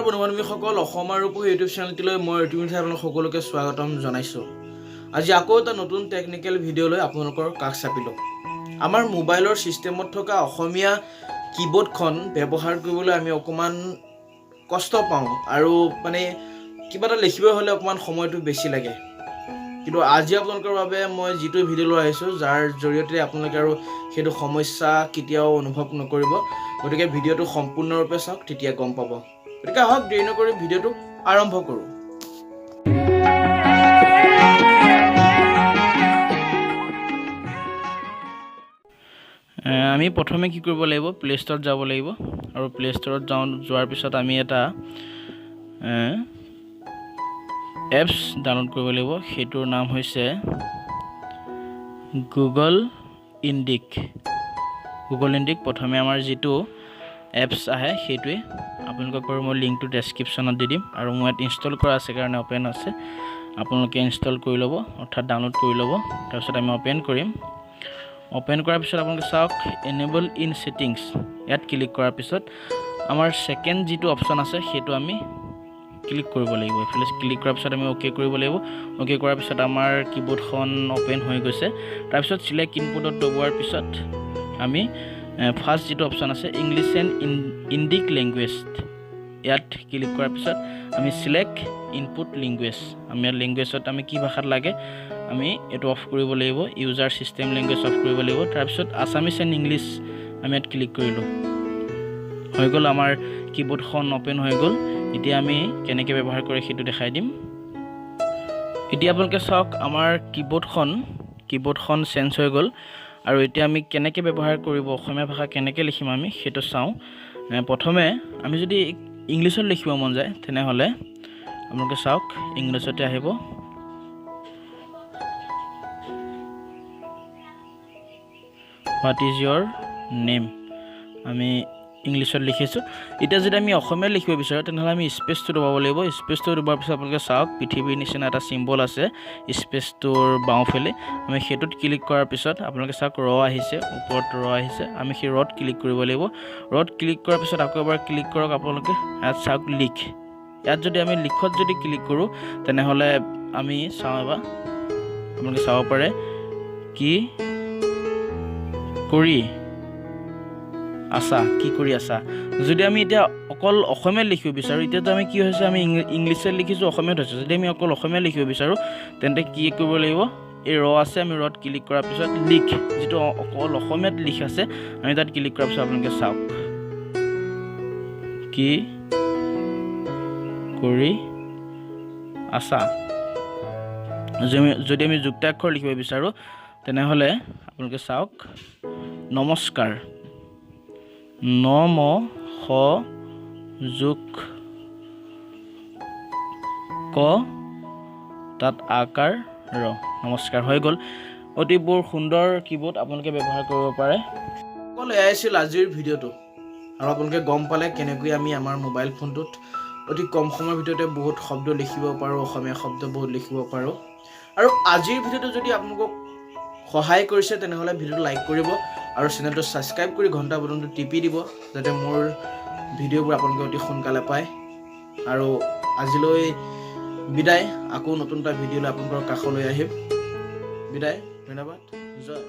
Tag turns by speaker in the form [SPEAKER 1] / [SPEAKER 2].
[SPEAKER 1] বন্ধু-বান্ধৱীসকল অসমৰ ৰূপহী ইউটিউব চেনেলটিলৈ মই ইতিমধ্যে আপোনালোক সকলোকে স্বাগতম জনাইছোঁ। আজি আকৌ এটা নতুন টেকনিকেল ভিডিঅ' লৈ আপোনালোকৰ কাষ চাপিলোঁ। আমাৰ মোবাইলৰ ছিষ্টেমত থকা অসমীয়া কীবোৰ্ডখন ব্যৱহাৰ কৰিবলৈ আমি অকণমান কষ্ট পাওঁ আৰু কিবা এটা লিখিব হ'লে অকণমান সময়টো বেছি লাগে। কিন্তু আজি আপোনালোকৰ বাবে মই যিটো ভিডিঅ' লৈ আহিছোঁ যাৰ জৰিয়তে আপোনালোকে আৰু সেইটো সমস্যা কেতিয়াও অনুভৱ নকৰিব। গতিকে ভিডিঅ'টো সম্পূৰ্ণৰূপে চাওক, তেতিয়া গম পাব। গতিকে আহক দেৰি নকৰি ভিডিঅ'টো আৰম্ভ কৰোঁ। আমি প্ৰথমে কি কৰিব লাগিব, প্লে ষ্টৰত যাব লাগিব আৰু প্লে ষ্টৰত যোৱাৰ পিছত আমি এটা এপছ ডাউনলোড কৰিব লাগিব। সেইটোৰ নাম হৈছে গুগল ইণ্ডিক। প্ৰথমে আমাৰ যিটো এপছ আহে সেইটোৱে আপোনালোকক বাৰু মই লিংকটো ডেছক্ৰিপশ্যনত দি দিম আৰু মই ইয়াত ইনষ্টল কৰা আছে কাৰণে অ'পেন আছে। আপোনালোকে ইনষ্টল কৰি ল'ব, অৰ্থাৎ ডাউনলোড কৰি ল'ব। তাৰপিছত আমি অ'পেন কৰিম। অ'পেন কৰাৰ পিছত আপোনালোকে চাওক এনেবল ইন ছেটিংছ, ইয়াত ক্লিক কৰাৰ পিছত আমাৰ ছেকেণ্ড যিটো অপশ্যন আছে সেইটো আমি ক্লিক কৰিব লাগিব। এইফালে ক্লিক কৰাৰ পিছত আমি অ'কে কৰিব লাগিব। অ'কে কৰাৰ পিছত আমাৰ কীবোৰ্ডখন অ'পেন হৈ গৈছে। তাৰপিছত চিলেক্ট ইনপুটত দবোৱাৰ পিছত আমি ফাৰ্ষ্ট যিটো অপশ্যন আছে ইংলিছ এণ্ড ইণ্ডিক লেংগুৱেজ, ইয়াত ক্লিক কৰাৰ পিছত আমি চিলেক্ট ইনপুট লেংগুৱেজ, আমি ইয়াত লেংগুৱেজত আমি কি ভাষাত লাগে আমি এইটো অফ কৰিব লাগিব। ইউজাৰ ছিষ্টেম লেংগুৱেজ অফ কৰিব লাগিব। তাৰপিছত আছামিছ এণ্ড ইংলিছ আমি ইয়াত ক্লিক কৰিলোঁ। হৈ গ'ল, আমাৰ কীবোৰ্ডখন অ'পেন হৈ গ'ল। এতিয়া আমি কেনেকৈ ব্যৱহাৰ কৰে সেইটো দেখাই দিম। এতিয়া আপোনালোকে চাওক আমাৰ কীবোৰ্ডখন চেঞ্জ হৈ গ'ল আৰু এতিয়া আমি কেনেকৈ ব্যৱহাৰ কৰিব, অসমীয়া ভাষা কেনেকৈ লিখিম আমি সেইটো চাওঁ। প্ৰথমে আমি যদি ইংলিছত লিখিব মন যায় তেনেহ'লে আপোনালোকে চাওক ইংলিছতে আহিব। হোৱাট ইজ ইয়ৰ নেম, আমি ইংলিছত লিখিছোঁ। এতিয়া যদি আমি অসমীয়াত লিখিব বিচাৰোঁ তেনেহ'লে আমি স্পেচটো দবাব লাগিব। স্পেচটো দবোৱাৰ পিছত আপোনালোকে চাওক পৃথিৱীৰ নিচিনা এটা চিম্বল আছে স্পেচটোৰ বাওঁফালে, আমি সেইটোত ক্লিক কৰাৰ পিছত আপোনালোকে চাওক আহিছে, ওপৰত আহিছে। আমি সেই ক্লিক কৰিব লাগিব। ক্লিক কৰাৰ পিছত আকৌ এবাৰ ক্লিক কৰক আপোনালোকে। ইয়াত চাওক লিখ, ইয়াত যদি আমি লিখত যদি ক্লিক কৰোঁ তেনেহ'লে আমি চাওঁ এবাৰ, আপোনালোকে চাব পাৰে কি কৰি আছা। যদি আমি এতিয়া অকল অসমীয়াত লিখিব বিচাৰোঁ, এতিয়াতো আমি কি হৈছে আমি ইংলিছত লিখিছোঁ, অসমীয়াত হৈছে। যদি আমি অকল অসমীয়াত লিখিব বিচাৰোঁ তেন্তে কি কৰিব লাগিব, এই আছে আমি ক্লিক কৰাৰ পিছত লিখ, যিটো অকল অসমীয়াত লিখ আছে আমি তাত ক্লিক কৰাৰ পিছত আপোনালোকে চাওক কি কৰি আছা। যদি আমি যুক্তাক্ষৰ লিখিব বিচাৰোঁ তেনেহ'লে আপোনালোকে চাওক নমস্কাৰ, যোগ ক তাত আকাৰ ৰ, নমস্কাৰ হৈ গ'ল। অতি বৰ সুন্দৰ কীবোৰ্ড আপোনালোকে ব্যৱহাৰ কৰিব পাৰে। অকল এয়াই আছিল আজিৰ ভিডিঅ'টো আৰু আপোনালোকে গম পালে কেনেকৈ আমি আমাৰ মোবাইল ফোনটোত অতি কম সময়ৰ ভিতৰতে বহুত শব্দ লিখিব পাৰোঁ, অসমীয়া শব্দ বহুত লিখিব পাৰোঁ। আৰু আজিৰ ভিডিঅ'টো যদি আপোনালোকক সহায় কৰিছে তেনেহ'লে ভিডিঅ'টো লাইক কৰিব আৰু চেনেলটো ছাবস্ক্ৰাইব কৰি ঘণ্টা বটনটো টিপি দিব যাতে মোৰ ভিডিঅ'বোৰ আপোনালোকে অতি সোনকালে পায়। আৰু আজিলৈ বিদায়, আকৌ নতুন এটা ভিডিঅ' লৈ আপোনালোকৰ কাষলৈ আহিম। বিদায়, ধন্যবাদ, জয়।